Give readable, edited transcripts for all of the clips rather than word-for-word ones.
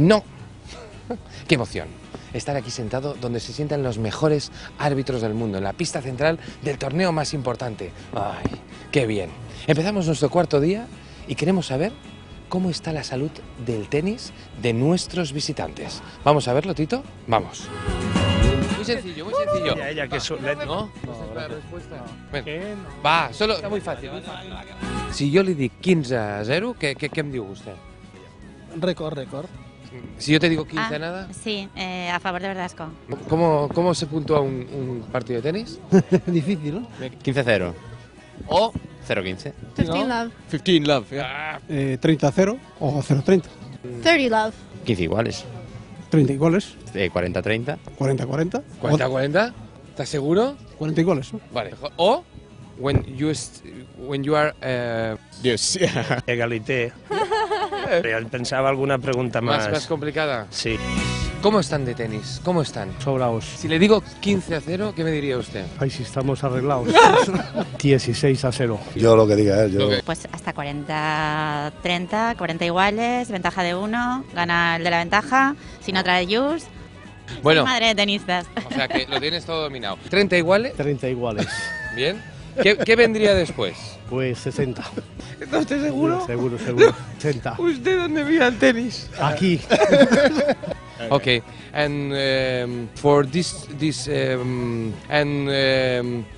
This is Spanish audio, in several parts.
No. ¡Qué emoción! Estar aquí sentado donde se sientan los mejores árbitros del mundo, en la pista central del torneo más importante. ¡Ay, qué bien! Empezamos nuestro cuarto día y queremos saber cómo está la salud del tenis de nuestros visitantes. ¿Vamos a verlo, Tito? Vamos. Muy sencillo, muy sencillo. Ella que ¿No? No, la respuesta. Bueno, ¿Qué? No. va, solo... Está muy fácil. Si yo le di 15-0, ¿qué em diu vostè? Récord. Si yo te digo 15 nada, Sí, a favor de Verdasco. ¿cómo se puntúa un partido de tenis? Difícil, ¿no? 15-0 O 0-15. 15 love. 15 love, yeah. 30-0 o 0-30. 30 love. 15 iguales. 30 iguales. 40-30. 40-40. 40-40. ¿Estás seguro? 40 iguales, ¿no? Vale. O when you are Dios. Egalité. Yo pensaba alguna pregunta más complicada. Sí. ¿Cómo están de tenis? ¿Cómo están? Sobraos. Si le digo 15-0, ¿qué me diría usted? Ay, si estamos arreglados. 16-0. Yo lo que diga él, yo... Pues hasta 40-30, 40 iguales, ventaja de 1, gana el de la ventaja, si no trae Jules. Bueno, Madre de tenistas. o sea que lo tienes todo dominado. 30 iguales, 30 iguales. bien. ¿Qué vendría después? Pues 60. ¿Está usted seguro? Seguro. 60. ¿Usted dónde mira el tenis? Aquí. Okay, and for this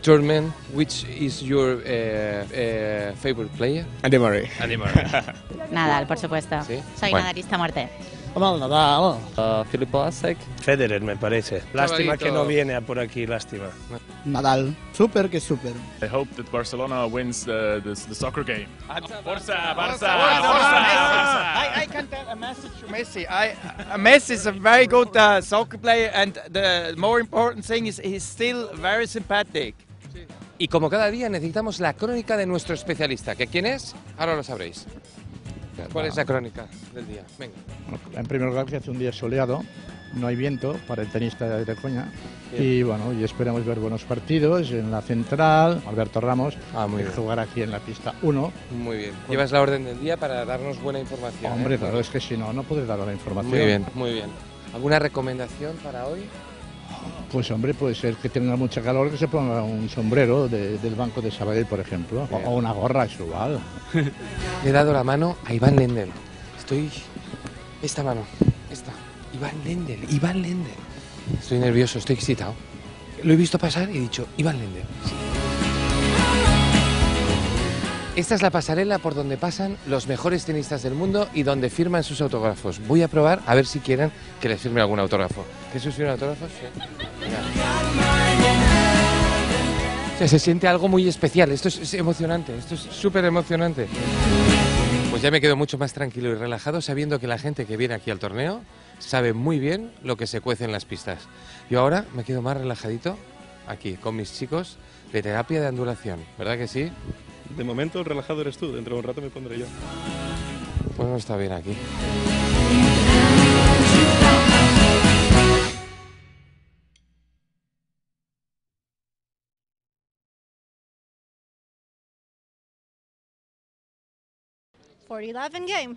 tournament, which is your favorite player? Andy Murray. Andy Murray. Nadal, por supuesto. ¿Sí? Soy Bueno. nadalista a muerte. Nadal. Philip Polasek. Federer, me parece. Lástima Chavalito. que no viene a por aquí, lástima. Nadal. Súper que súper. I hope that Barcelona wins the soccer game. Barça, I can tell a message to Messi. Messi is a very good soccer player, and the more important thing is he's still very sympathetic. Y como cada día necesitamos la crónica de nuestro especialista, ¿que quién es? Ahora lo sabréis. ¿Cuál es la crónica del día? Venga. En primer lugar, que hace un día soleado, no hay viento para el tenista de Coña. Bien. Y bueno, y esperamos ver buenos partidos en la central. Alberto Ramos Muy bien. jugar aquí en la pista 1. Muy bien. Llevas la orden del día para darnos buena información. Hombre, ¿eh? claro, es que si no, no podré dar la información. Muy bien, muy bien. ¿Alguna recomendación para hoy? Pues hombre, puede ser que tenga mucha calor, que se ponga un sombrero del Banco de Sabadell, por ejemplo. Bien. O una gorra, es igual. Le he dado la mano a Iván Lendl. Esta mano. Esta. Iván Lendl. Estoy nervioso, estoy excitado. Lo he visto pasar y he dicho, Iván Lendl. Sí. Esta es la pasarela por donde pasan los mejores tenistas del mundo y donde firman sus autógrafos. Voy a probar a ver si quieren que les firme algún autógrafo. ¿Quieres firmar autógrafos? Sí. Venga. O sea, se siente algo muy especial. Esto es emocionante, esto es súper emocionante. Pues ya me quedo mucho más tranquilo y relajado sabiendo que la gente que viene aquí al torneo sabe muy bien lo que se cuece en las pistas. Yo ahora me quedo más relajadito aquí con mis chicos de terapia de ondulación, ¿verdad que sí? De momento el relajado eres tú, dentro de un rato me pondré yo. Pues no está bien aquí. $40 love in game.